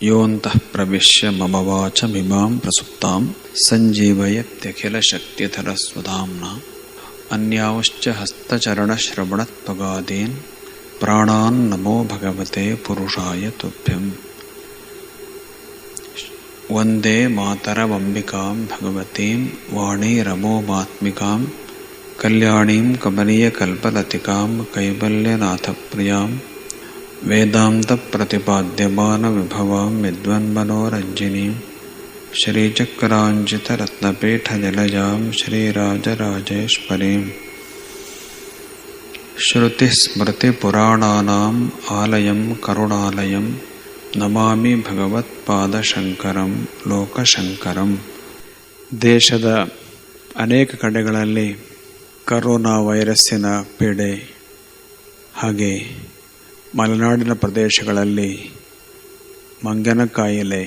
ಯೋಂತಃ ಪ್ರವಿಶ್ಯ ಮಮ ವಾಚಮಿಮಾಂ ಪ್ರಸುಪ್ತಾಂ ಸಂಜೀವಯತ್ಯಖಿಲಶಕ್ತಿಧರಸ್ವಧಾಮ್ನಾ ಅನ್ಯಾಶ್ಚ ಹಸ್ತಚರಣಶ್ರವಣತ್ವಗಾದೀನ್ ಪ್ರಾಣಾನ್ ನಮೋ ಭಗವತೆ ಪುರುಷಾಯ ತುಭ್ಯಂ. ವಂದೇ ಮಾತರಮಂಬಿಕಾಂ ಭಗವತೀಂ ವಾಣೀರಮೋಮಾತ್ಮಿಕಾಂ ಕಲ್ಯಾಣೀಂ ಕಮನೀಯಕಲ್ಪಲತಿಕಾಂ ಕೈವಲ್ಯನಾಥಪ್ರಿಯಾಂ ವೇದಾಂತ ಪ್ರತಿಪಾದ್ಯಮಾನ ವಿಭವಾಂ ವಿದ್ವನ್ಮನೋರಂಜಿನೀಂ ಶ್ರೀಚಕ್ರಾಂಜಿತರತ್ನಪೀಠನಿಲಯಾಂ ಶ್ರೀರಾಜರಾಜೇಶ್ವರೀಂ ಶ್ರುತಿಸ್ಮೃತಿಪುರಾಣಾನಾಂ ಆಲಯಂ ಕರುಣಾಲಯಂ ನಮಾಮಿ ಭಗವತ್ಪಾದಶಂಕರಂ ಲೋಕಶಂಕರಂ. ದೇಶದ ಅನೇಕ ಕಡೆಗಳಲ್ಲಿ ಕರೋನಾ ವೈರಸ್ಸಿನ ಪೀಡೆ, ಹಾಗೆ ಮಲೆನಾಡಿನ ಪ್ರದೇಶಗಳಲ್ಲಿ ಮಂಗನ ಕಾಯಿಲೆ,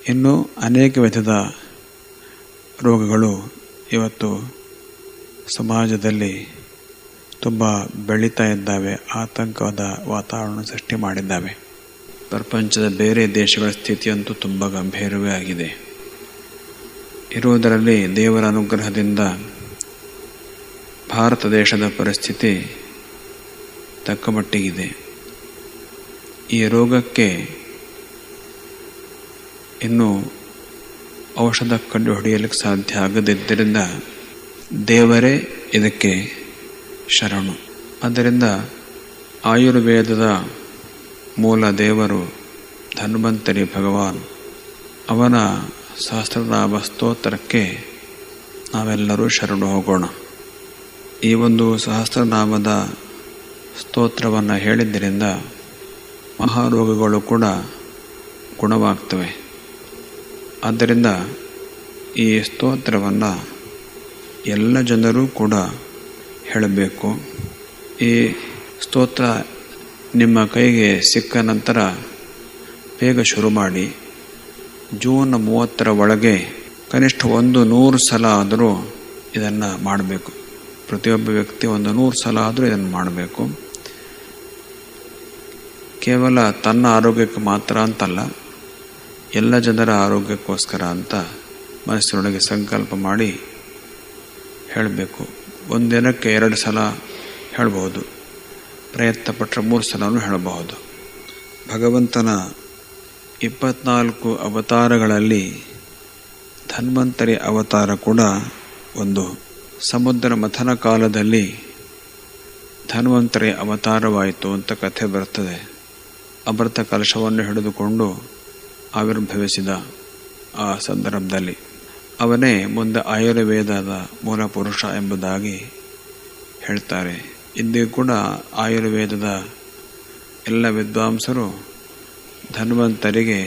ಇನ್ನೂ ಅನೇಕ ವಿಧದ ರೋಗಗಳು ಇವತ್ತು ಸಮಾಜದಲ್ಲಿ ತುಂಬ ಬೆಳೀತಾ ಇದ್ದಾವೆ, ಆತಂಕದ ವಾತಾವರಣ ಸೃಷ್ಟಿ ಮಾಡಿದ್ದಾವೆ. ಪ್ರಪಂಚದ ಬೇರೆ ದೇಶಗಳ ಸ್ಥಿತಿಯಂತೂ ತುಂಬ ಗಂಭೀರವೇ ಆಗಿದೆ. ಇರುವುದರಲ್ಲಿ ದೇವರ ಅನುಗ್ರಹದಿಂದ ಭಾರತ ದೇಶದ ಪರಿಸ್ಥಿತಿ ತಕ್ಕ ಮಟ್ಟಿಗಿದೆ. ಈ ರೋಗಕ್ಕೆ ಇನ್ನೂ ಔಷಧ ಕಂಡು ಹಿಡಿಯಲಿಕ್ಕೆ ಸಾಧ್ಯ ಆಗದಿದ್ದರಿಂದ ದೇವರೇ ಇದಕ್ಕೆ ಶರಣು. ಆದ್ದರಿಂದ ಆಯುರ್ವೇದದ ಮೂಲ ದೇವರು ಧನ್ವಂತರಿ ಭಗವಾನ್, ಅವನ ಸಹಸ್ರನಾಮ ಸ್ತೋತ್ರಕ್ಕೆ ನಾವೆಲ್ಲರೂ ಶರಣು ಹೋಗೋಣ. ಈ ಒಂದು ಸಹಸ್ರನಾಮದ ಸ್ತೋತ್ರವನ್ನು ಹೇಳಿದ್ದರಿಂದ ಮಹಾರೋಗಗಳು ಕೂಡ ಗುಣವಾಗ್ತವೆ. ಆದ್ದರಿಂದ ಈ ಸ್ತೋತ್ರವನ್ನು ಎಲ್ಲ ಜನರೂ ಕೂಡ ಹೇಳಬೇಕು. ಈ ಸ್ತೋತ್ರ ನಿಮ್ಮ ಕೈಗೆ ಸಿಕ್ಕ ನಂತರ ಬೇಗ ಶುರು ಮಾಡಿ. ಜೂನ್ 30 ಒಳಗೆ ಕನಿಷ್ಠ 100 ಸಲ ಆದರೂ ಇದನ್ನು ಮಾಡಬೇಕು. ಪ್ರತಿಯೊಬ್ಬ ವ್ಯಕ್ತಿ 100 ಸಲ ಆದರೂ ಇದನ್ನು ಮಾಡಬೇಕು. ಕೇವಲ ತನ್ನ ಆರೋಗ್ಯಕ್ಕೆ ಮಾತ್ರ ಅಂತಲ್ಲ, ಎಲ್ಲ ಜನರ ಆರೋಗ್ಯಕ್ಕೋಸ್ಕರ ಅಂತ ಮನಸ್ಸಿನೊಳಗೆ ಸಂಕಲ್ಪ ಮಾಡಿ ಹೇಳಬೇಕು. ಒಂದಿನಕ್ಕೆ 2 ಸಲ ಹೇಳಬಹುದು, ಪ್ರಯತ್ನ ಪಟ್ಟರೆ 3 ಸಲನೂ ಹೇಳಬಹುದು. ಭಗವಂತನ 24 ಅವತಾರಗಳಲ್ಲಿ ಧನ್ವಂತರಿ ಅವತಾರ ಕೂಡ ಒಂದು. ಸಮುದ್ರ ಮಥನ ಕಾಲದಲ್ಲಿ ಧನ್ವಂತರಿ ಅವತಾರವಾಯಿತು ಅಂತ ಕಥೆ ಬರ್ತದೆ. ಅಮೃತ ಕಲಶವನ್ನು ಹಿಡಿದುಕೊಂಡು ಆವಿರ್ಭವಿಸಿದ ಆ ಸಂದರ್ಭದಲ್ಲಿ ಅವನೇ ಮುಂದೆ ಆಯುರ್ವೇದದ ಮೂಲ ಪುರುಷ ಎಂಬುದಾಗಿ ಹೇಳ್ತಾರೆ. ಇಂದಿಗೂ ಕೂಡ ಆಯುರ್ವೇದದ ಎಲ್ಲ ವಿದ್ವಾಂಸರು ಧನ್ವಂತರಿಗೆ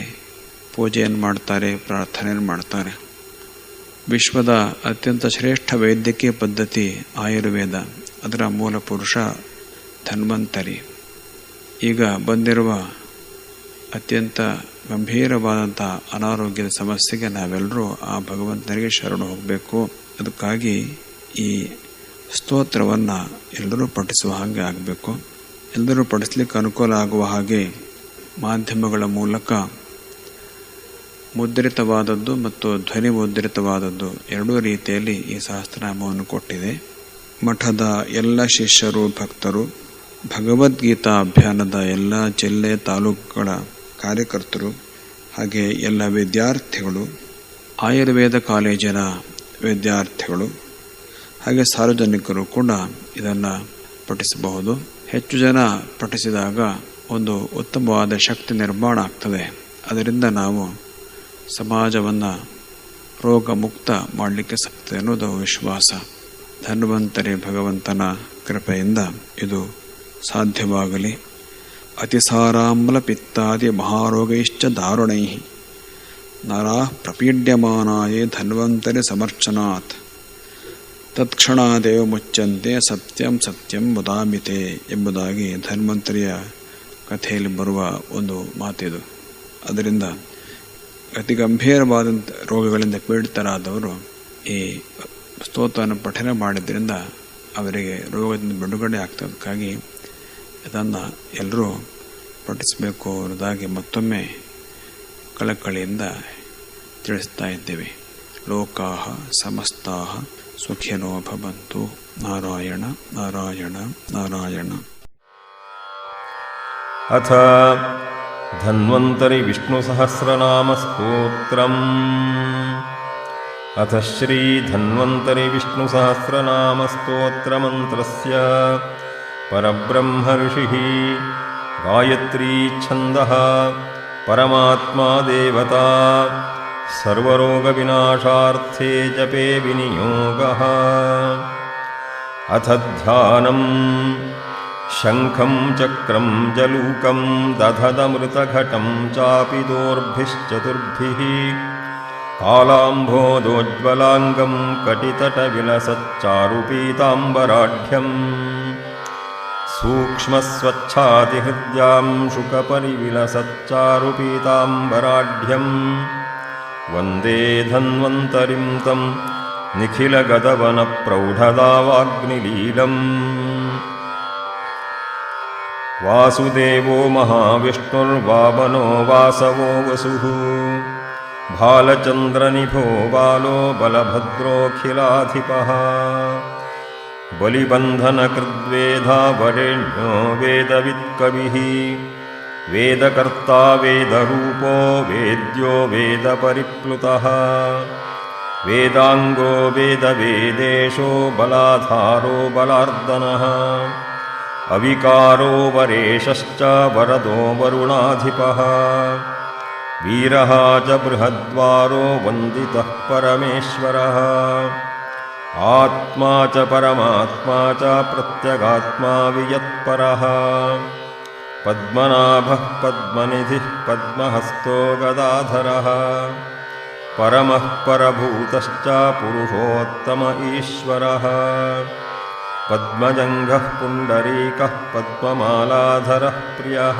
ಪೂಜೆಯನ್ನು ಮಾಡ್ತಾರೆ, ಪ್ರಾರ್ಥನೆಯನ್ನು ಮಾಡ್ತಾರೆ. ವಿಶ್ವದ ಅತ್ಯಂತ ಶ್ರೇಷ್ಠ ವೈದ್ಯಕೀಯ ಪದ್ಧತಿ ಆಯುರ್ವೇದ, ಅದರ ಮೂಲ ಪುರುಷ ಧನ್ವಂತರಿ. ಈಗ ಬಂದಿರುವ ಅತ್ಯಂತ ಗಂಭೀರವಾದಂಥ ಅನಾರೋಗ್ಯದ ಸಮಸ್ಯೆಗೆ ನಾವೆಲ್ಲರೂ ಆ ಭಗವಂತನಿಗೆ ಶರಣು ಹೋಗಬೇಕು. ಅದಕ್ಕಾಗಿ ಈ ಸ್ತೋತ್ರವನ್ನು ಎಲ್ಲರೂ ಪಠಿಸುವ ಹಾಗೆ ಆಗಬೇಕು. ಎಲ್ಲರೂ ಪಠಿಸಲಿಕ್ಕೆ ಅನುಕೂಲ ಆಗುವ ಹಾಗೆ ಮಾಧ್ಯಮಗಳ ಮೂಲಕ ಮುದ್ರಿತವಾದದ್ದು ಮತ್ತು ಧ್ವನಿ ಮುದ್ರಿತವಾದದ್ದು ಎರಡೂ ರೀತಿಯಲ್ಲಿ ಈ ಸಹಸ್ರನಾಮವನ್ನು ಕೊಟ್ಟಿದೆ. ಮಠದ ಎಲ್ಲ ಶಿಷ್ಯರು, ಭಕ್ತರು, ಭಗವದ್ಗೀತಾ ಅಭಿಯಾನದ ಎಲ್ಲ ಜಿಲ್ಲೆ ತಾಲೂಕುಗಳ ಕಾರ್ಯಕರ್ತರು, ಹಾಗೆ ಎಲ್ಲ ವಿದ್ಯಾರ್ಥಿಗಳು, ಆಯುರ್ವೇದ ಕಾಲೇಜಿನ ವಿದ್ಯಾರ್ಥಿಗಳು, ಹಾಗೆ ಸಾರ್ವಜನಿಕರು ಕೂಡ ಇದನ್ನು ಪಠಿಸಬಹುದು. ಹೆಚ್ಚು ಜನ ಪಠಿಸಿದಾಗ ಒಂದು ಉತ್ತಮವಾದ ಶಕ್ತಿ ನಿರ್ಮಾಣ ಆಗ್ತದೆ. ಅದರಿಂದ ನಾವು ಸಮಾಜವನ್ನು ರೋಗ ಮುಕ್ತ ಮಾಡಲಿಕ್ಕೆ ಸಾಧ್ಯ ಅನ್ನೋದು ವಿಶ್ವಾಸ. ಧನ್ವಂತರಿ ಭಗವಂತನ ಕೃಪೆಯಿಂದ ಇದು ಸಾಧ್ಯವಾಗಲಿ. ಅತಿಸಾರಾಮ್ಲ ಪಿತ್ತಾದಿ ಮಹಾರೋಗೈಶ್ಚ ದಾರುಣೈ ನರಾ ಪ್ರಪೀಡ್ಯಮಾನಾಯೇ ಧನ್ವಂತರಿ ಸಮರ್ಚನಾತ್ ತತ್ಕ್ಷಣಾದೇವ ಮುಚ್ಚಂತೆ ಸತ್ಯಂ ಸತ್ಯಂ ವದಾಮಿತೆ ಎಂಬುದಾಗಿ ಧನ್ವಂತರಿಯ ಕಥೆಯಲ್ಲಿ ಬರುವ ಒಂದು ಮಾತಿದು. ಅದರಿಂದ ಅತಿ ಗಂಭೀರವಾದಂಥ ರೋಗಗಳಿಂದ ಪೀಡಿತರಾದವರು ಈ ಸ್ತೋತ್ರವನ್ನು ಪಠನೆ ಮಾಡಿದ್ರಿಂದ ಅವರಿಗೆ ರೋಗದಿಂದ ಬಿಡುಗಡೆ ಆಗ್ತದಕ್ಕಾಗಿ ಇದನ್ನು ಎಲ್ಲರೂ ಪಠಿಸಬೇಕು ಅನ್ನೋದಾಗಿ ಮತ್ತೊಮ್ಮೆ ಕಳಕಳಿಯಿಂದ ತಿಳಿಸ್ತಾ ಇದ್ದೇವೆ. ಲೋಕಾಃ ಸಮಸ್ತಾಃ ಸುಖಿನೋ ಭವಂತು. ನಾರಾಯಣ ನಾರಾಯಣ ನಾರಾಯಣ. ಅಥ ಧನ್ವಂತರಿ ವಿಷ್ಣು ಸಹಸ್ರನಾಮ ಸ್ತೋತ್ರಂ. ಅಥ ಶ್ರೀ ಧನ್ವಂತರಿ ವಿಷ್ಣು ಸಹಸ್ರನಾಮ ಸ್ತೋತ್ರ ಮಂತ್ರಸ್ಯ ಪರಬ್ರಹ್ಮ ಋಷಿಃ ಗಾಯತ್ರೀ ಛಂದಃ ಪರಮಾತ್ಮಾ ದೇವತಾ ಸರ್ವರೋಗ ವಿನಾಶಾರ್ಥೇ ಜಪೇ ವಿನಿಯೋಗಃ. ಅಥ ಧ್ಯಾನಂ ಶಂಖಂ ಚಕ್ರಂ ಜಲೂಕಂ ದಧದಮೃತಘಟಂ ಚಾಪಿ ದೋರ್ಭಿಶ್ಚತುರ್ಭಿಃ ಕಾಲಾಂಬೋಧೋಜ್ವಲಾಂಗಂ ಕಟಿತಟವಿಲಸಚ್ಚಾರುಪೀತಾಂಬರಾಢ್ಯಂ ಸೂಕ್ಷ್ಮಸ್ವಚ್ಛಾತಿಹೃದ್ಯಾಂ ಶುಕಪರಿವಿಲಸಚ್ಚಾರುಪೀತಾಂಬರಾಢ್ಯಂ ವಂದೇ ಧನ್ವಂತರಿಂ ತಂ ನಿಖಿಲಗದವನಪ್ರೌಢದಾವಾಗ್ನಿಲೀಲಂ. ವಾಸುದೇವೋ ಮಹಾವಿಷ್ಣುರ್ವಾಮನೋ ವಾಸವೋ ವಸುಃ ಭಾಲಚಂದ್ರನಿಭೋ ಬಾಲೋ ಬಲಭದ್ರೋऽಖಿಲಾಧಿಪಃ ಬಲಿಬಂಧನಕೃದ್ವೇಧಾ ವರೆಣ್ಯೋ ವೇದವಿತ್ಕವಿಃ ವೇದಕರ್ತಾ ವೇದರೂಪೋ ವೇದ್ಯೋ ವೇದಪರಿಪ್ಲುತಃ ವೇದಾಂಗೋ ವೇದವೇದೇಶೋ ಬಲಾಧಾರೋ ಬಲಾರ್ದನಃ ಅವಿಕಾರೋ ವರೇಶಶ್ಚ ವರದೋ ವರುಣಾಧಿಪಃ ವೀರಃ ಚ ಬೃಹದ್ವಾರೋ ವಂದಿತಃ ಪರಮೇಶ್ವರಃ ಆತ್ಮಾ ಚ ಪರಮಾತ್ಮಾ ಚ ಪ್ರತ್ಯಗಾತ್ಮಾ ವಿಯತ್ಪರಃ ಪದ್ಮನಾಭಃ ಪದ್ಮನಿಧಿಃ ಪದ್ಮಹಸ್ತೋ ಗದಾಧರಃ ಪರಮಃ ಪರಭೂತಶ್ಚ ಪುರುಷೋತ್ತಮ ಈಶ್ವರಃ ಪದ್ಮಜಂಘಃ ಪುಂಡರೀಕಃ ಪದ್ಮಮಾಲಾಧರಃ ಪ್ರಿಯಃ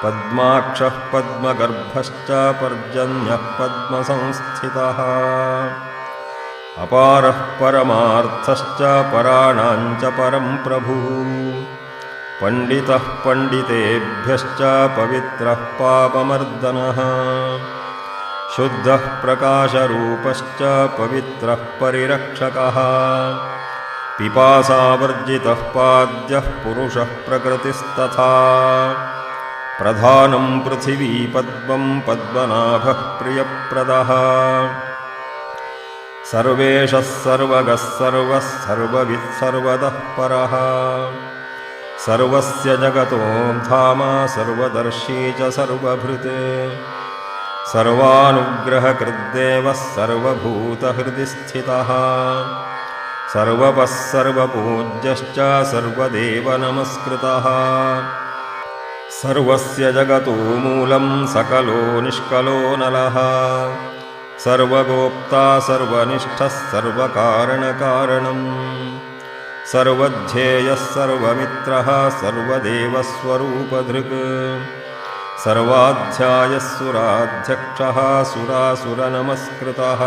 ಪದ್ಮಾಕ್ಷಃ ಪದ್ಮಗರ್ಭಶ್ಚ ಪರ್ಜನ್ಯಃ ಪದ್ಮಸಂಸ್ಥಿತಃ ಅಪಾರಃ ಪರಮಾರ್ಥಶ್ಚ ಪರಾಣಾಂಚ ಪರಂ ಪ್ರಭುಃ ಪಂಡಿತಃ ಪಂಡಿತೇಭ್ಯಶ್ಚ ಪವಿತ್ರಃ ಪಾಪಮರ್ದನಃ ಶುದ್ಧಃ ಪ್ರಕಾಶರೂಪಶ್ಚ ಪವಿತ್ರಃ ಪರಿರಕ್ಷಕಃ ಪಿಪಾಸಾವರ್ಜಿತಃ ಪಾದ್ಯಃ ಪುರುಷಃ ಪ್ರಕೃತಿಸ್ತಥಾ ಪ್ರಧಾನಂ ಪೃಥಿವೀಪದ್ಮಂ ಪದ್ಮನಾಭಃ ಪ್ರಿಯಪ್ರದಃ ಸರ್ವೇಶಃ ಸರ್ವಗಃ ಸರ್ವಃ ಸರ್ವವಿತ್ ಸರ್ವದಃ ಪರಃ ಸರ್ವಸ್ಯ ಜಗತೋ ಧಾಮ ಸರ್ವದರ್ಶೀ ಚ ಸರ್ವಭೃತ್ ಸರ್ವಾನುಗ್ರಹಕೃದ್ದೇವಃ ಸರ್ವಭೂತಹೃದि ಸ್ಥಿತಃ ಸರ್ವಪಃ ಸರ್ವಪೂಜ್ಯಶ್ಚ ಸರ್ವದೇವ ನಮಸ್ಕೃತಃ ಸರ್ವಸ್ಯ ಜಗತೋ ಮೂಲಂ ಸಕಲೋ ನಿಷ್ಕಲೋ ನಲಃ ಸರ್ವಗೋಪ್ತಾ ಸರ್ವನಿಷ್ಠಃ ಸರ್ವಕಾರಣಕಾರಣಂ ಸರ್ವಧ್ಯೇಯಃ ಸರ್ವಮಿತ್ರಃ ಸರ್ವದೇವಸ್ವರೂಪಧೃಕ್ ಸರ್ವಾಧ್ಯಾಯಃ ಸುರಾಧ್ಯಕ್ಷಃ ಸುರಾಸುರನಮಸ್ಕೃತಃ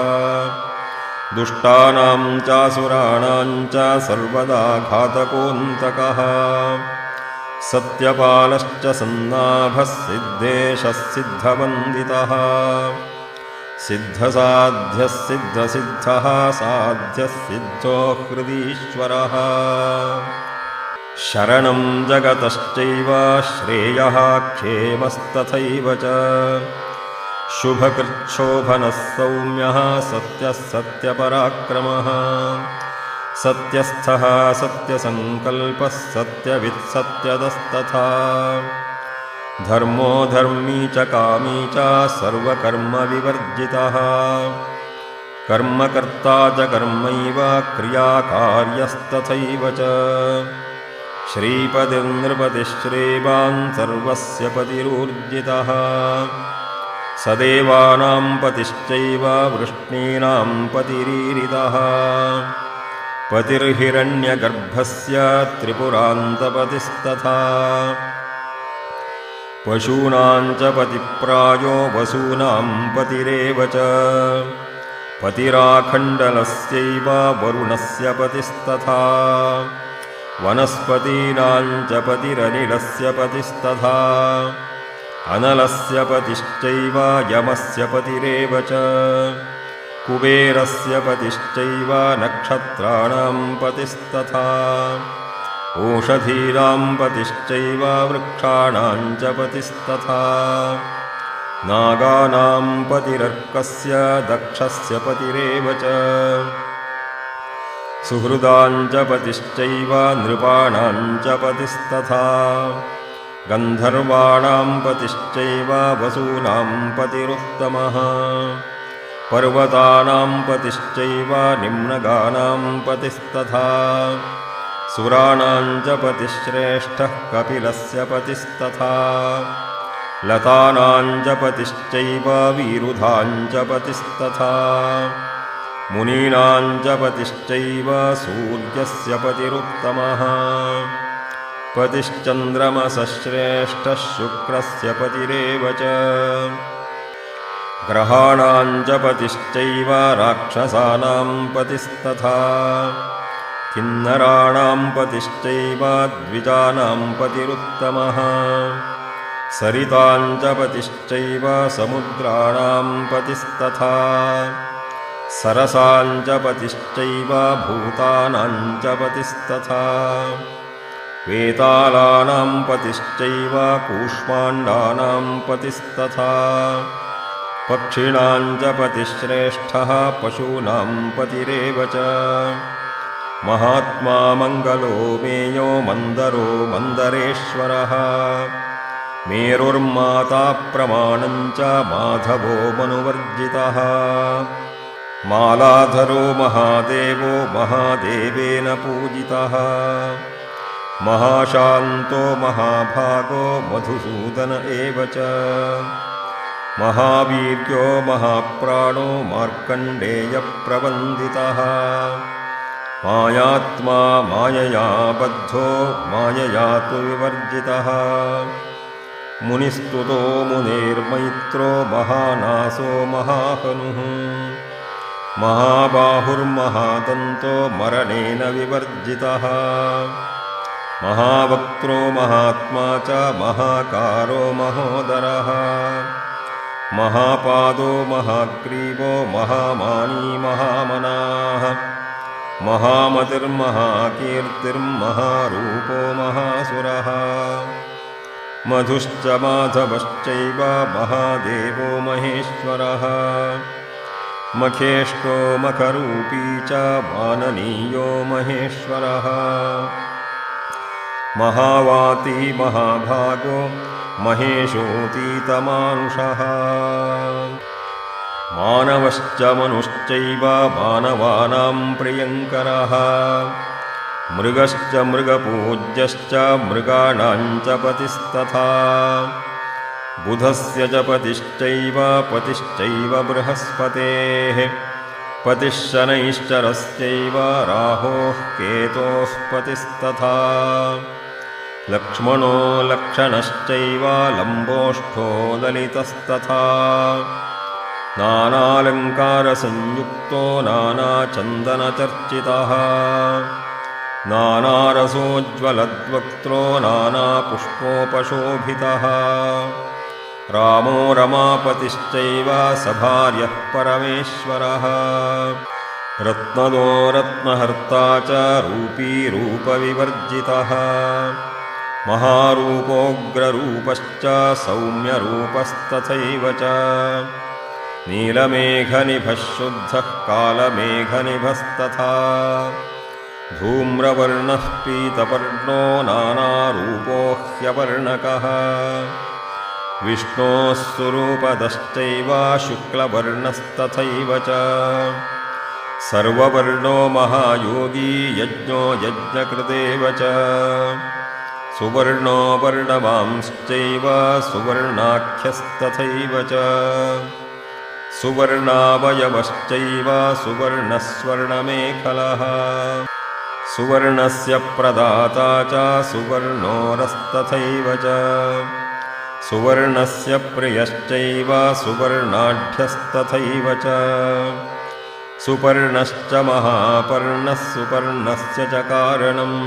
ದುಷ್ಟಾನಾಂ ಚಾಸುರಾಣಾಂ ಚ ಸರ್ವದಾ ಘಾತಕೋऽन्तಕಃ ಸತ್ಯಪಾಲಶ್ಚ ಸನ್ನಾಭಃ ಸಿದ್ಧೇಶಃ ಸಿದ್ಧವಂದಿತಃ ಸಿದ್ಧಸಾಧ್ಯಃ ಸಿದ್ಧಸಿದ್ಧಃ ಸಾಧ್ಯಃ ಸಿದ್ಧೋ ಹೃದೀಶ್ವರಃ ಶರಣಂ ಜಗತಶ್ಚೈವ ಶ್ರೇಯಃ ಕ್ಷೇಮಸ್ತಥೈವ ಚ ಶುಭಕೃಚ್ಛೋಭನಃ ಸೌಮ್ಯಃ ಸತ್ಯಃ ಸತ್ಯಪರಾಕ್ರಮಃ ಸತ್ಯಸ್ಥಃ ಸತ್ಯಸಂಕಲ್ಪಃ ಸತ್ಯವಿತ್ ಸತ್ಯದಸ್ತಥಾ ಧರ್ಮೋ ಧರ್ಮೀ ಚ ಕಾಮೀ ಚ ಸರ್ವಕರ್ಮವಿವರ್ಜಿತಃ ಕರ್ಮಕರ್ತಾ ಚ ಕರ್ಮೈವ ಕ್ರಿಯಾಕಾರ್ಯಸ್ತಥೈವ ಚ ಶ್ರೀಪತಿರ್ನೃಪತಿಶ್ರೇವಾನ್ ಸರ್ವಸ್ಯ ಪತಿರೂರ್ಜಿತಃ ಸದೇವಾನಾಂ ಪತಿಶ್ಚೈವ ವೃಷ್ಣೀನಾಂ ಪತಿರೀರಿತಃ ಪತಿರ್ಹಿರಣ್ಯಗರ್ಭಸ್ಯ ತ್ರಿಪುರಾन्तಪತಿಸ್ತಥಾ ಪಶೂನಾಂ ಚ ಪತಿಪ್ರಾಯೋ ವಸೂನಾಂ ಪತಿರೇವ ಚ ಪತಿರಾಖಂಡಲಸ್ಯೈವ ವರುಣಸ್ಯ ಪತಿಸ್ತಥಾ वनस्पतीनां च पतिरनिलस्य पतिस्तथा अनलस्य पतिश्चैव यमस्य पतिरेव च कुबेरस्य पतिश्चैव नक्षत्राणां पतिस्तथा ओषधीनां पतिश्चैव वृक्षाणां च पतिस्तथा नागानां पतिरर्कस्य दक्षस्य पतिरेव च सुहृदां च पतिश्चैव नृपाणां च पतिस्तथा गन्धर्वाणां पतिश्चैव वसूनां पतिरुत्तमः पर्वतानां पतिश्चैव निम्नगानां पतिस्तथा सुराणां च पतिश्रेष्ठः कपिलस्य पतिस्तथा लतानां च पतिश्चैव वीरुधां च पतिस्तथा मुनीनां च पतिश्चैव सूर्यस्य पतिरुत्तमः पतिश्चन्द्रमसः श्रेष्ठः शुक्रस्य पतिरेव च ग्रहाणां च पतिश्चैव राक्षसानां पतिस्तथा किन्नराणां पतिश्चैव द्विजानां पतिरुत्तमः सरितां च पतिश्चैव समुद्राणां पतिस्तथा सरसां च पतिश्चैव भूतानां च पतिस्तथा वेतालानां पतिश्चैव कूष्माण्डानां पतिस्तथा पक्षिणां च पतिश्रेष्ठः पशूनां पतिरेव च महात्मा मङ्गलो मेयो मन्दरो मन्दरेश्वरः मेरुर्माता प्रमाणं च माधवो मनुवर्जितः मालाधरो महादेवो महादेवेन पूजितः महाशान्तो महाभागो मधुसूदन एव च महावीर्यो महाप्राणो मार्कण्डेयप्रवन्दितः मायात्मा मायया बद्धो मायया तु विवर्जितः मुनिस्तुतो मुनेर्मैत्रो महानासो महाहनुः महाबाहुर्महादन्तो मरणेन विवर्जितः महावक्त्रो महात्मा च महाकारो महोदरः महापादो महाग्रीवो महामानी महामनाः महामतिर्महाकीर्तिर्महारूपो महासुरः मधुश्च माधवश्चैव महादेवो महेश्वरः मखेष्टो मखरूपी च माननीयो महेश्वरः महावाती महाभागो महेशोऽतीतमानुषः मानवश्च मनुश्चैव मानवानां प्रियङ्करः मृगश्च मृगपूज्यश्च मृगाणां च पतिस्तथा बुधस्य च पतिश्चैव बृहस्पतेः पतिः शनैश्चरस्यैव राहोः केतोः पतिस्तथा लक्ष्मणो लक्षणश्चैव लम्बोष्ठो ललितस्तथा नानालङ्कारसंयुक्तो नानाचन्दनचर्चितः नानारसोज्ज्वलद्वक्त्रो नानापुष्पोपशोभितः रामो रमापतिश्चैव सभार्यः परमेश्वरः रत्नदो रत्नहर्ता च रूपी रूपविवर्जितः महारूपोग्ररूपश्च सौम्यरूपस्तथैव च नीलमेघनिभः शुद्धः कालमेघनिभस्तथा धूम्रवर्णः पीतपर्णो नानारूपो ह्यवर्णकः विष्णोः स्वरूपदश्चैव शुक्लवर्णस्तथैव च सर्ववर्णो महायोगी यज्ञो यज्ञकृतेव च सुवर्णो वर्णवांश्चैव सुवर्णाख्यस्तथैव च सुवर्णावयवश्चैव सुवर्णस्वर्णमेखलः सुवर्णस्य प्रदाता च सुवर्णोरस्तथैव च सुवर्णस्य प्रियश्चैव सुवर्णाढ्यस्तथैव च सुपर्णश्च महापर्णः सुपर्णस्य च कारणम्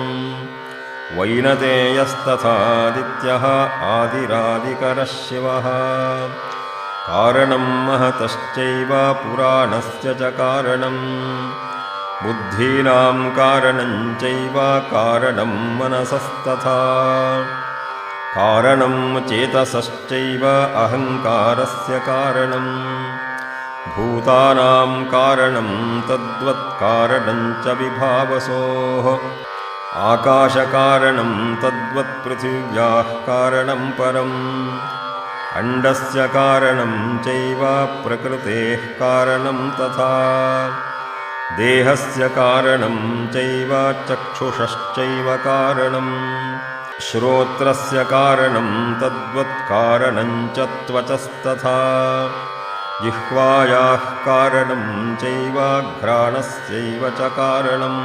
वैनतेयस्तथादित्यः आदिरादिकरः शिवः कारणं महतश्चैव पुराणस्य च कारणम् बुद्धीनां कारणं चैव कारणं मनसस्तथा कारणं चेतसश्चैव अहङ्कारस्य कारणम् भूतानां कारणं तद्वत्कारणं च विभावसोः आकाशकारणं तद्वत्पृथिव्याः कारणं परम् अण्डस्य कारणं चैव प्रकृतेः कारणं तथा देहस्य कारणं चैव चक्षुषश्चैव कारणम् श्रोत्रस्य कारणं तद्वत्कारणं च त्वचस्तथा जिह्वायाः कारणं चैव घ्राणस्यैव च कारणम्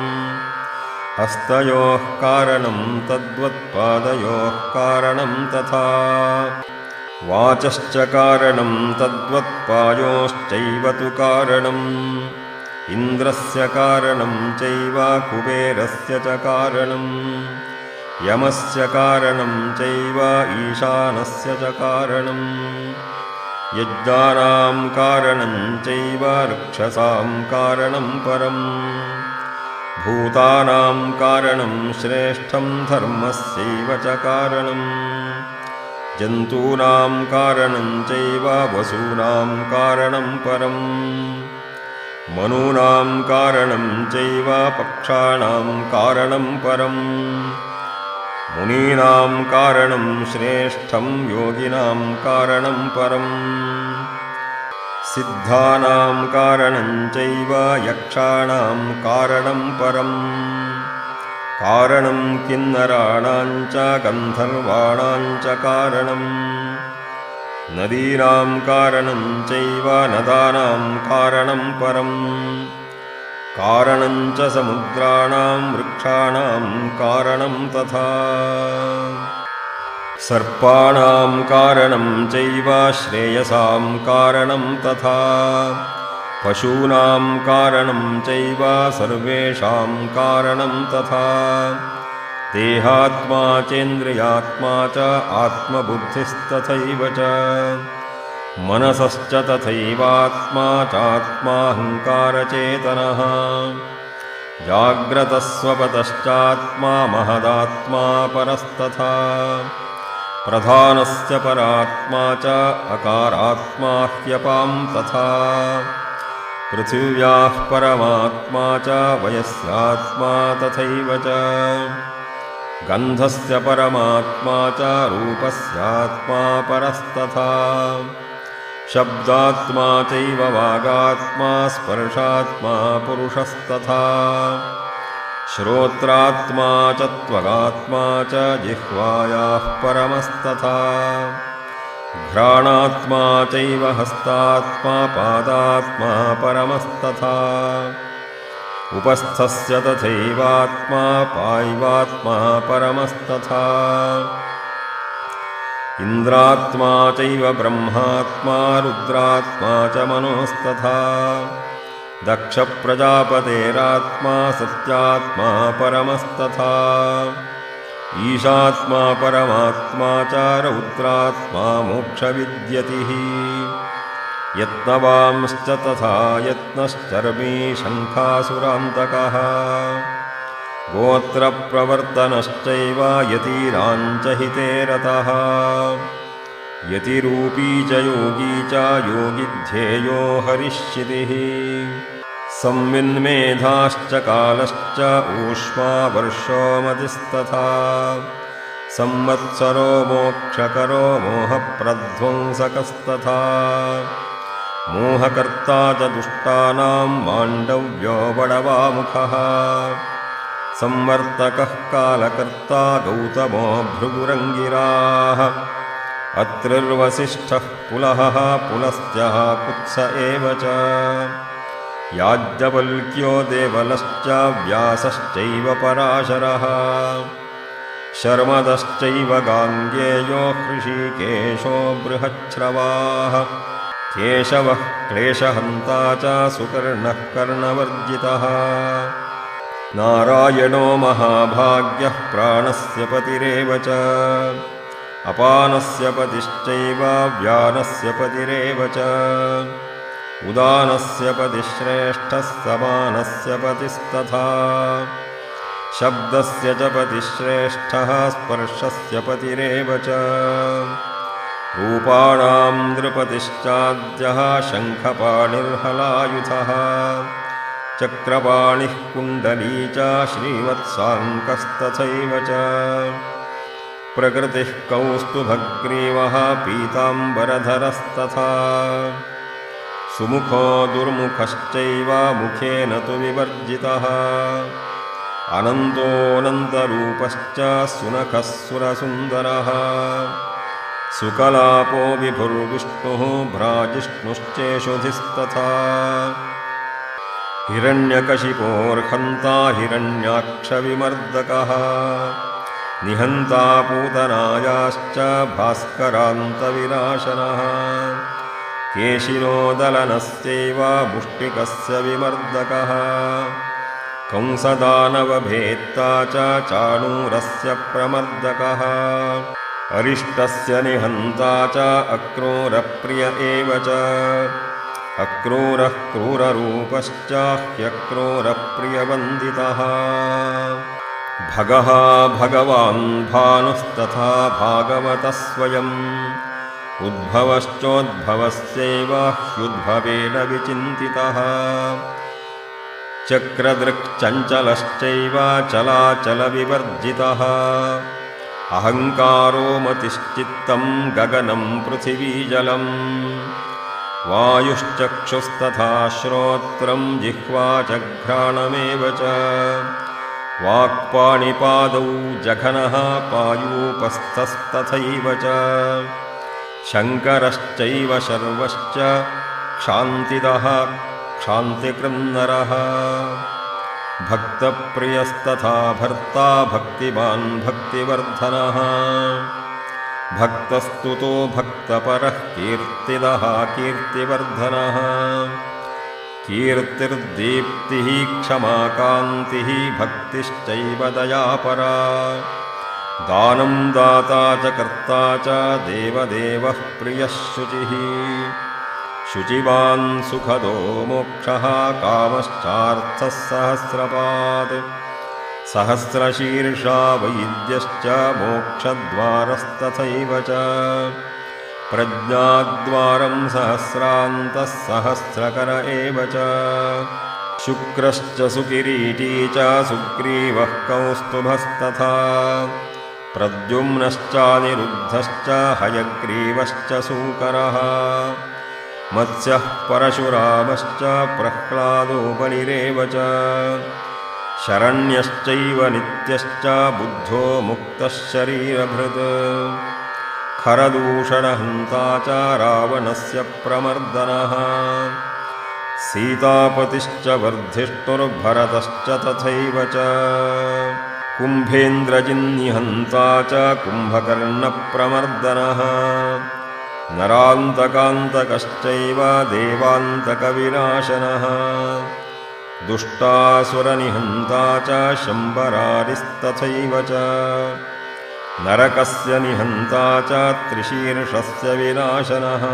हस्तयोः कारणं तद्वत्पादयोः कारणं तथा वाचश्च कारणं तद्वत्पायोश्चैव तु कारणम् इन्द्रस्य कारणं चैव कुबेरस्य च कारणम् यमस्य कारणं चैव ईशानस्य च कारणम् यज्ञानां कारणं चैव रक्षसां कारणं परम् भूतानां कारणं श्रेष्ठं धर्मस्यैव च कारणम् जन्तूनां कारणं चैव वसूनां कारणं परम् मनूनां कारणं चैव पक्षाणां कारणं परम् मुनीनां कारणं श्रेष्ठं योगिनां कारणं परम् सिद्धानां कारणं चैव यक्षाणां कारणं परम् कारणं किन्नराणां च गन्धर्वाणां च कारणम् नदीनां कारणं चैव नदानां कारणं परम् कारणं च समुद्राणां वृक्षाणां कारणं तथा सर्पाणां कारणं चैव श्रेयसां कारणं तथा पशूनां कारणं चैव सर्वेषां कारणं तथा देहात्मा चेन्द्रियात्मा च आत्मबुद्धिस्तथैव च मनसश्च तथैवात्मा चात्माहङ्कारचेतनः जाग्रतस्वपतश्चात्मा महदात्मा परस्तथा प्रधानस्य परात्मा च अकारात्मा ह्यपां तथा पृथिव्याः परमात्मा च वयस्यात्मा तथैव च गन्धस्य परमात्मा च रूपस्यात्मा परस्तथा शब्दात्मा चैव वागात्मा स्पर्शात्मा पुरुषस्तथा श्रोत्रात्मा च त्वगात्मा च जिह्वायाः परमस्तथा घ्राणात्मा चैव हस्तात्मा पादात्मा परमस्तथा उपस्थस्य तथैवात्मा पाय्वात्मा परमस्तथा इन्द्रात्मा चैव ब्रह्मात्मा रुद्रात्मा च मनोस्तथा दक्षप्रजापतेरात्मा सत्यात्मा परमस्तथा ईशात्मा परमात्मा च रौद्रात्मा मोक्षविद्यतिः यत्नवांश्च तथा यत्नश्चर्मी शङ्खासुरान्तकः गोत्रप्रवर्तनश्चैव यतीराञ्च हिते रतः यतिरूपी च योगी च योगिध्येयो हरिश्चितिः संविन्मेधाश्च कालश्च ऊष्मा वर्षो मतिस्तथा संवत्सरो मोक्षकरो मोहप्रध्वंसकस्तथा मोहकर्ता च दुष्टानां माण्डव्यो बडवामुखः संवर्तकः कालकर्ता गौतमो भृगुरङ्गिराः अत्रिर्वसिष्ठः पुलहः पुलस्त्यः कुत्स एव च याज्ञवल्क्यो देवलश्च व्यासश्चैव पराशरः शर्मदश्चैव गाङ्गेयो हृषीकेशो बृहच्छ्रवाः केशवः क्लेशहन्ता च सुकर्णः कर्णवर्जितः नारायणो महाभाग्यः प्राणस्य पतिरेव च अपानस्य पतिश्चैव व्यानस्य पतिरेव च उदानस्य पतिश्रेष्ठः समानस्य पतिस्तथा शब्दस्य च पतिश्रेष्ठः स्पर्शस्य पतिरेव च रूपाणां नृपतिश्चाद्यः शङ्खपाणिर्हलायुधः चक्रपाणिः कुण्डली च श्रीवत्साङ्कस्तथैव च प्रकृतिः कौस्तुभग्रीवः पीताम्बरधरस्तथा सुमुखो दुर्मुखश्चैव मुखेन तु विवर्जितः अनन्तोऽनन्तरूपश्च सुनखः सुरसुन्दरः सुकलापो विभुर्विष्णुः भ्राजिष्णुश्चेषुधिस्तथा हिरण्यकशिपोर्हन्ता हिरण्याक्षविमर्दकः निहन्ता पूतनायाश्च भास्करान्तविनाशनः केशिनोदलनस्यैव मुष्टिकस्य विमर्दकः कंसदानवभेत्ता च चाणूरस्य प्रमर्दकः अरिष्टस्य निहन्ता च अक्रूरप्रिय एव च अक्रूरः क्रूररूपश्च ह्यक्रूरप्रियवन्दितः भगः भगवान् भानुस्तथा भागवतः स्वयम् उद्भवश्चोद्भवस्यैव ह्युद्भवेन विचिन्तितः चक्रदृक्चञ्चलश्चैव चलाचलविवर्जितः अहङ्कारो मतिश्चित्तं गगनं पृथिवीजलम् वायुश्चक्षुस्तथा श्रोत्रं जिह्वा च घ्राणमेव च वाक्पाणिपादौ जघनः पायूपस्थस्तथैव च शङ्करश्चैव शर्वश्च क्षान्तिदः क्षान्तिकृन्नरः भक्तप्रियस्तथा भर्ता भक्तिमान् भक्तिवर्धनः भक्तस्तुतो भक्तपरः कीर्तिदः कीर्तिवर्धनः कीर्तिर्दीप्तिः क्षमा कान्तिः भक्तिश्चैव दयापरा दानं दाता च कर्ता च देवदेवः प्रियः शुचिः शुचिवान् सुखदो मोक्षः कामश्चार्थः सहस्रपात् सहस्रशीर्षा वैद्यश्च मोक्षद्वारस्तथैव च प्रज्ञाद्वारं सहस्रान्तः सहस्रकर एव च शुक्रश्च सुकिरीटी च सुग्रीवः कौस्तुभस्तथा प्रद्युम्नश्चानिरुद्धश्च हयग्रीवश्च सूकरः मत्स्यः परशुरामश्च प्रह्लादो बलिरेव च शरण्यश्चैव नित्यश्च बुद्धो मुक्तः शरीरभृत् खरदूषणहन्ता च रावणस्य प्रमर्दनः सीतापतिश्च वर्धिष्ठुर्भरतश्च तथैव च कुम्भेन्द्रजिन्निहन्ता च कुम्भकर्णप्रमर्दनः नरान्तकान्तकश्चैव देवान्तकविनाशनः दुष्टासुरनिहन्ता च शम्बरारिस्तथैव च नरकस्य निहन्ता च त्रिशीर्षस्य विनाशनः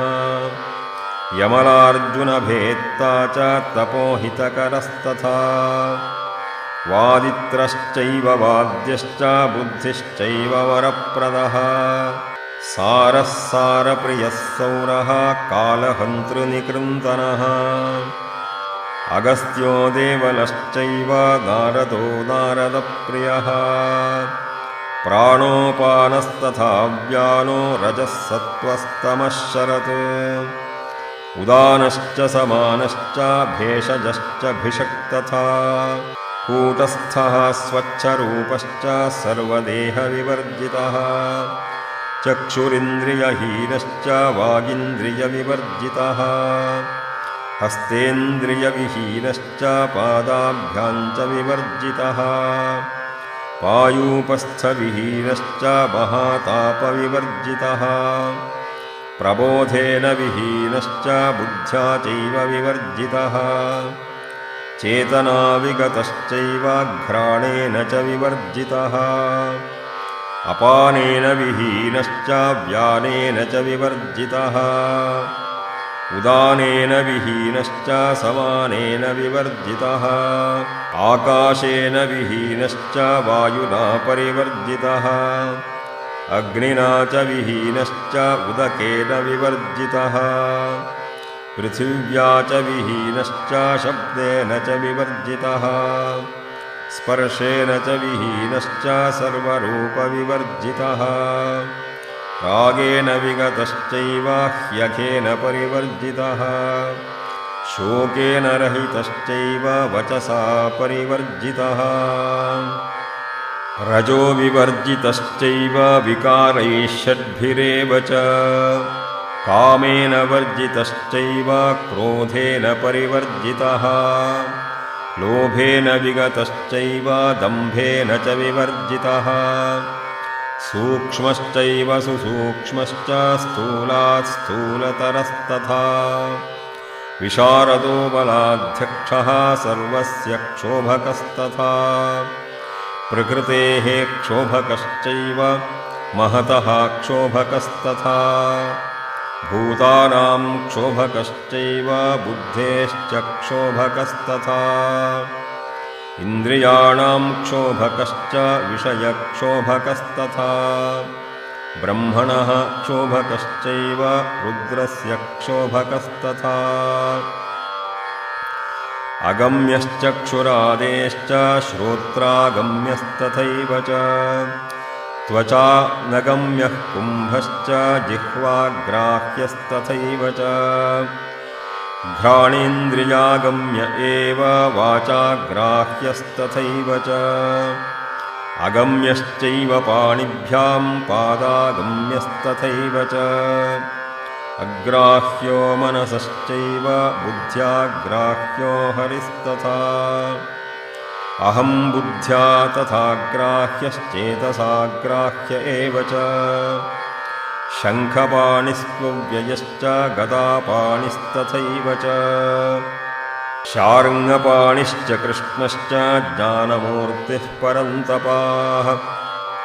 यमलार्जुनभेत्ता च तपोहितकरस्तथा वादित्रश्चैव वाद्यश्च बुद्धिश्चैव वरप्रदः सारः सारप्रियः सौरः कालहन्तृनिकृन्तनः अगस्त्यो देवलश्चैव नारदो नारदप्रियः प्राणोपानस्तथा व्यानो रजः सत्त्वस्तमः शरत् उदानश्च समानश्च भेषजश्च भिषक्तथा कूटस्थः स्वच्छरूपश्च सर्वदेहविवर्जितः चक्षुरिन्द्रियहीनश्च वागिन्द्रियविवर्जितः हस्तेन्द्रियविहीनश्च पादाभ्यां च विवर्जितः पायूपस्थविहीनश्च महातापविवर्जितः प्रबोधेन विहीनश्च बुद्ध्या चैव विवर्जितः चेतनाविगतश्चैव घ्राणेन च विवर्जितः अपानेन विहीनश्च व्यानेन च विवर्जितः उदानेन विहीनश्च समानेन विवर्जितः आकाशेन विहीनश्च वायुना परिवर्जितः अग्निना च विहीनश्च उदकेन विवर्जितः पृथिव्या च विहीनश्च शब्देन च विवर्जितः स्पर्शेन च विहीनश्च सर्वरूपविवर्जितः रागेन विगतश्चैव ह्यखेन परिवर्जितः शोकेन रहितश्चैव वचसा परिवर्जितः रजो विवर्जितश्चैव विकारैः षड्भिरेव च कामेन वर्जितश्चैव क्रोधेन परिवर्जितः लोभेन विगतश्चैव दम्भेन च विवर्जितः सूक्ष्मश्चैव सुसूक्ष्मश्च स्थूलात् स्थूलतरस्तथा विशारदो बलाध्यक्षः सर्वस्य क्षोभकस्तथा प्रकृतेः क्षोभकश्चैव महतः क्षोभकस्तथा भूतानां क्षोभकश्चैव बुद्धेश्च क्षोभकस्तथा इन्द्रियाणां क्षोभकश्च विषयक्षोभकस्तथा ब्रह्मणः क्षोभकश्चैव रुद्रस्य क्षोभकस्तथा अगम्यश्चक्षुरादेश्च श्रोत्रागम्यस्तथैव च त्वचा नगम्यः कुम्भश्च जिह्वाग्राह्यस्तथैव च घ्राणेन्द्रियागम्य एव वाचाग्राह्यस्तथैव च अगम्यश्चैव पाणिभ्यां पादागम्यस्तथैव च अग्राह्यो मनसश्चैव बुद्ध्याग्राह्यो हरिस्तथा अहं बुद्ध्या तथाग्राह्यश्चेतसाग्राह्य एव च शङ्खपाणिस्त्वव्ययश्च गदापाणिस्तथैव च शार्ङ्गपाणिश्च कृष्णश्च ज्ञानमूर्तिः परन्तपाः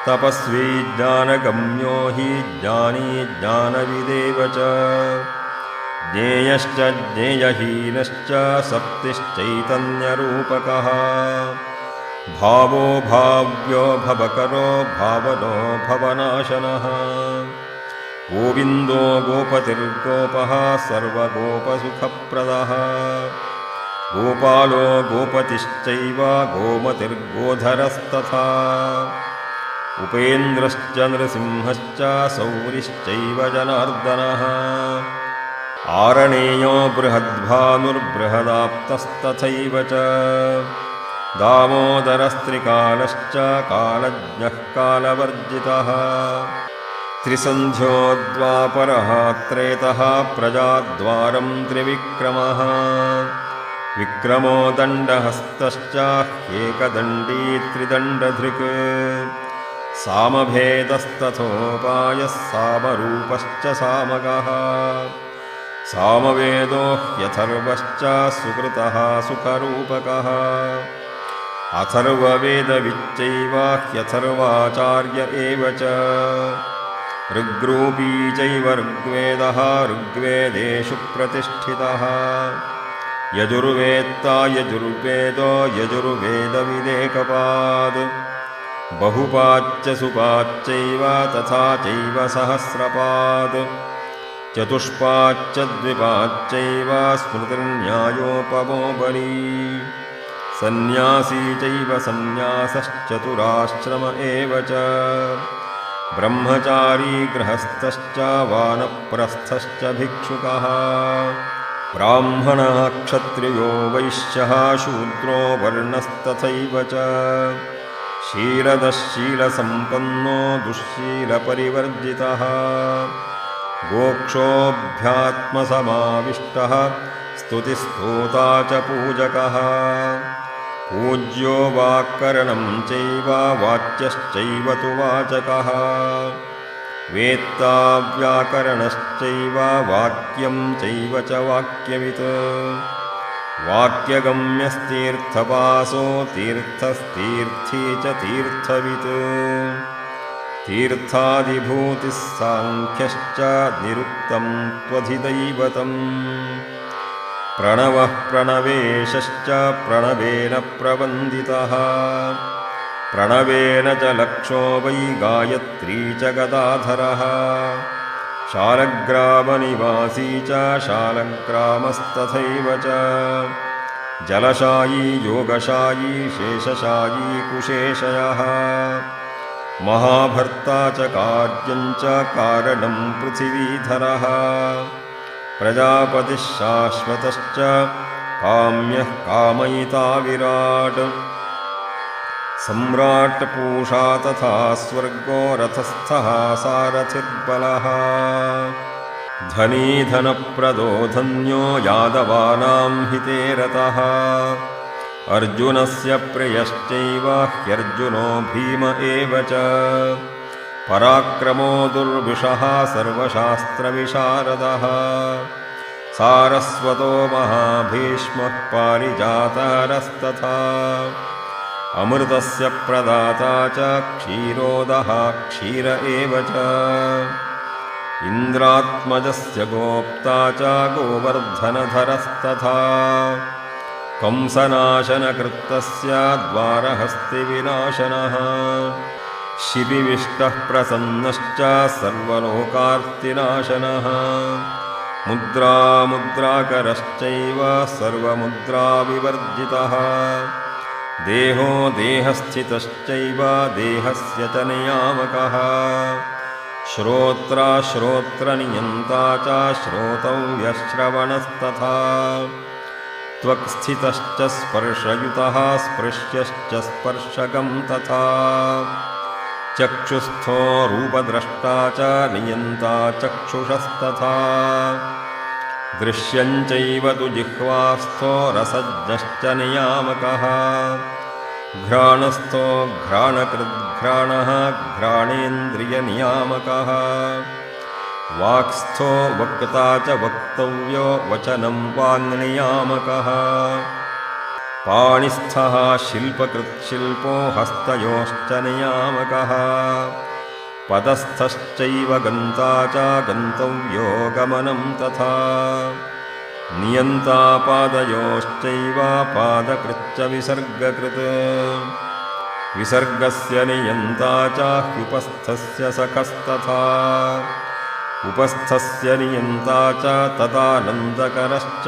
तपस्वी ज्ञानगम्यो हि ज्ञानी ज्ञानविदेव च ज्ञेयश्च ज्ञेयहीनश्च सप्तिश्चैतन्यरूपकः भावो भाव्यो भवकरो भावनो भवनाशनः गोविन्दो गोपतिर्गोपः सर्वगोपसुखप्रदः गोपालो गोपतिश्चैव गोमतिर्गोधरस्तथा उपेन्द्रश्च नृसिंहश्च सौरिश्चैव जनार्दनः आरणेयो बृहद्भानुर्बृहदाप्तस्तथैव च दामोदरस्त्रिकालश्च कालज्ञः कालवर्जितः त्रिसन्ध्यो द्वापरः त्रेतः प्रजाद्वारं त्रिविक्रमः विक्रमो दण्डहस्तश्च ह्येकदण्डी त्रिदण्डधृक् सामभेदस्तथोपायः सामरूपश्च सामगः सामवेदो ह्यथर्वश्च सुकृतः सुखरूपकः अथर्ववेदविच्चैव ह्यथर्वाचार्य एव च ऋग्रूपी चैव ऋग्वेदः ऋग्वेदेषु प्रतिष्ठितः यजुर्वेत्ता यजुर्वेदो यजुर्वेदविदेकपाद् बहुपाच्च सुपाच्चैव तथा चैव सहस्रपाद् चतुष्पाच्च द्विपाच्चैव स्मृतिर्न्यायोपमो बली सन्न्यासी चैव सन्न्यासश्चतुराश्रम एव च ब्रह्मचारी गृहस्थश्च वानप्रस्थश्च भिक्षुकः ब्राह्मणः क्षत्रियो वैश्यः शूद्रो वर्णस्तथैव च शीलदशीलसम्पन्नो दुःशीलपरिवर्जितः गोक्षोऽभ्यात्मसमाविष्टः स्तुतिस्तोता च पूजकः पूज्यो वाक्करणं चैव वाच्यश्चैव तु वाचकः वेत्ता व्याकरणश्चैव वाक्यं चैव च वाक्यवित् वाक्यगम्यस्तीर्थपासो तीर्थस्तीर्थी च तीर्थवित् तीर्थादिभूतिः साङ्ख्यश्च निरुक्तं त्वधिदैवतम् प्रणवः प्रणवेशश्च प्रणवेन प्रवन्दितः प्रणवेन च लक्षो वै गायत्री च गदाधरः शालग्रामनिवासी च शालग्रामस्तथैव च जलशायी योगशायी शेषशायी कुशेशयः महाभर्ता च कार्यं च कारणं पृथिवीधरः प्रजापतिः शाश्वतश्च काम्यः कामयिता विराट् सम्राट् पूषा तथा स्वर्गो रथस्थः सारथिर्बलः धनी धनप्रदो धन्यो यादवानां हिते रतः अर्जुनस्य प्रियश्चैव ह्यर्जुनो भीम एव च पराक्रमो दुर्विषः सर्वशास्त्रविशारदः सारस्वतो महाभीष्मः पारिजातरस्तथा अमृतस्य प्रदाता च क्षीरोदः क्षीर एव च इन्द्रात्मजस्य गोप्ता च गोवर्धनधरस्तथा कंसनाशनकृतस्य द्वारहस्तिविनाशनः शिबिविष्टः प्रसन्नश्च सर्वलोकार्तिनाशनः मुद्रामुद्राकरश्चैव सर्वमुद्राविवर्जितः देहो देहस्थितश्चैव देहस्य च नियामकः श्रोत्राश्रोत्रनियन्ता च श्रोतव्यश्रवणस्तथा त्वक्स्थितश्च स्पर्शयुतः स्पृश्यश्च स्पर्शकं तथा चक्षुस्थो रूपद्रष्टा च नियन्ता चक्षुषस्तथा दृश्यञ्चैव तु जिह्वास्थो रसज्ञश्च नियामकः घ्राणस्थो घ्राणकृद्घ्राणः घ्राणेन्द्रियनियामकः वाक्स्थो वक्ता च वक्तव्यो वचनं वाङ्नियामकः पाणिस्थः शिल्पकृत्शिल्पो हस्तयोश्च नियामकः पदस्थश्चैव गन्ता च गन्तव्यो गमनं तथा नियन्ता पादयोश्चैव पादकृच्च विसर्गकृत् विसर्गस्य नियन्ता च ह्युपस्थस्य सखस्तथा उपस्थस्य नियन्ता च तदानन्दकरश्च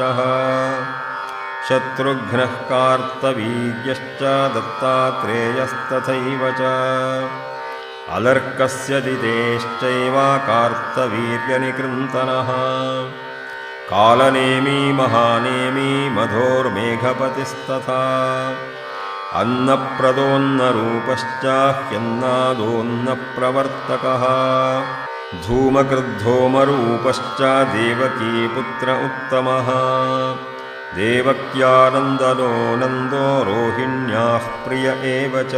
शत्रुघ्नः कार्तवीर्यश्च दत्तात्रेयस्तथैव च अलर्कस्य दितेश्चैव कार्तवीर्यनिकृन्तनः कालनेमी महानेमी मधोर्मेघपतिस्तथा अन्नप्रदोन्नरूपश्च ह्यन्नादोन्नप्रवर्तकः धूमकृद्धूमरूपश्च देवकीपुत्र उत्तमः देवक्यानन्दनो नन्दो रोहिण्याः प्रिय एव च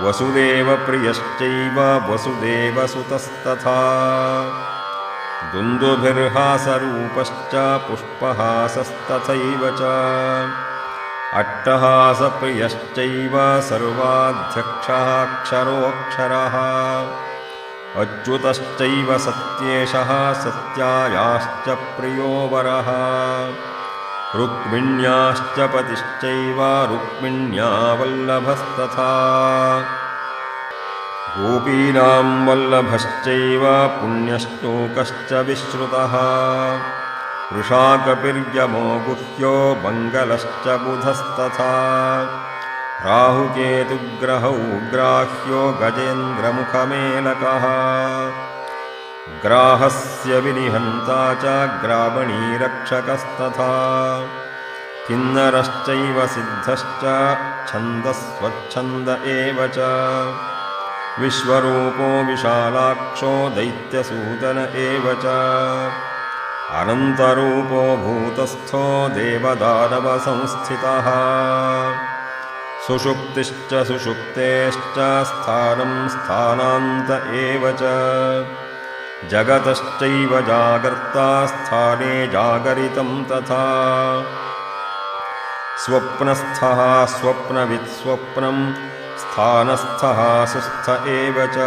वसुदेवप्रियश्चैव वसुदेवसुतस्तथा दुन्दुभिर्हासरूपश्च पुष्पहासस्तथैव च अट्टहासप्रियश्चैव सर्वाध्यक्षः अक्षरोऽक्षरः अच्युतश्चैव सत्येशः सत्यायाश्च प्रियो वरः रुक्मिण्याश्च पतिश्चैव रुक्मिण्या वल्लभस्तथा गोपीनां वल्लभश्चैव पुण्यश्लोकश्च विश्रुतः वृषाकपिर्यमो गुह्यो मङ्गलश्च बुधस्तथा राहुकेतुग्रहौ ग्राह्यो गजेन्द्रमुखमेलकः ग्राहस्य विनिहन्ता च ग्रामणीरक्षकस्तथा किन्नरश्चैव सिद्धश्च छन्दस्वच्छन्द एव च विश्वरूपो विशालाक्षो दैत्यसूदन एव च अनन्तरूपो भूतस्थो देवदानवसंस्थितः सुषुप्तिश्च सुषुप्तेश्च स्थानं स्थानान्त एव च जगतश्चैव जागर्ता स्थाने जागरितं तथा स्वप्नस्थः स्वप्नवित् स्वप्नं स्थानस्थः सुस्थ एव च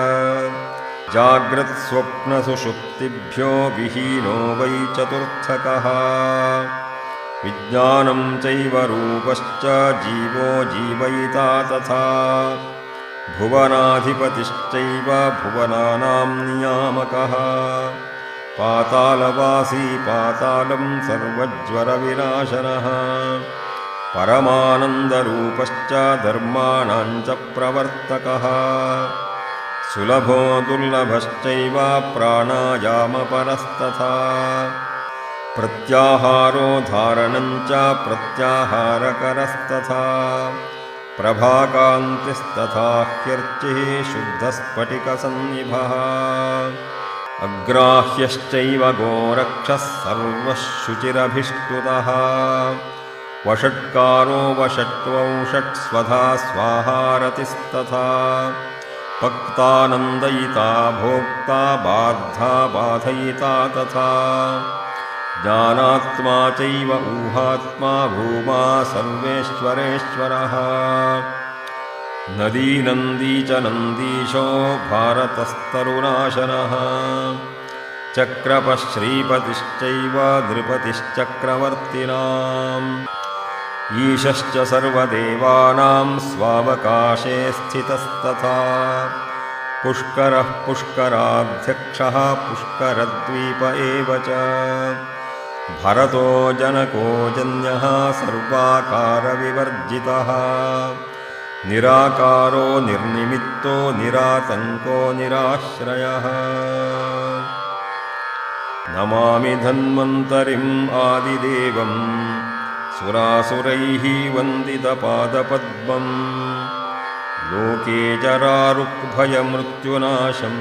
जाग्रत्स्वप्नसुषुप्तिभ्यो विहीनो वै चतुर्थकः विज्ञानं चैव रूपश्च जीवो जीवयिता तथा भुवनाधिपतिश्चैव भुवनानां नियामकः पातालवासी पातालं सर्वज्वरविनाशनः परमानन्दरूपश्च धर्माणां च प्रवर्तकः सुलभो दुर्लभश्चैव प्राणायामपरस्तथा प्रत्याहारो धारणं च प्रत्याहारकरस्तथा प्रभाकान्तिस्तथा ह्यर्चिः शुद्धस्फटिकसन्निभः अग्राह्यश्चैव गोरक्षः सर्वः शुचिरभिष्टुतः वषट्कारो वषट्वौषट् स्वधा स्वाहारतिस्तथा पक्तानन्दयिता भोक्ता बाद्धा बाधयिता तथा ज्ञानात्मा चैव ऊहात्मा भूमा सर्वेश्वरेश्वरः नदीनन्दी च नन्दीशो भारतस्तरुनाशनः चक्रपः श्रीपतिश्चैव नृपतिश्चक्रवर्तिनाम् ईशश्च सर्वदेवानां स्वावकाशे स्थितस्तथा पुष्करः पुष्कराध्यक्षः पुष्करद्वीप एव च भरतो जनको जन्यः सर्वाकारविवर्जितः निराकारो निर्निमित्तो निरातङ्को निराश्रयः नमामि धन्वन्तरिम् आदिदेवम् सुरासुरैः वन्दितपादपद्मम् लोके जरारुक्भयमृत्युनाशं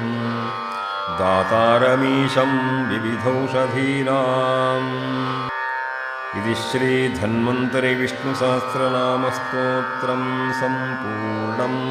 दातारमीशं विविधौषधीनाम् इति श्रीधन्वन्तरिविष्णुसहस्रनामस्तोत्रं सम्पूर्णम्।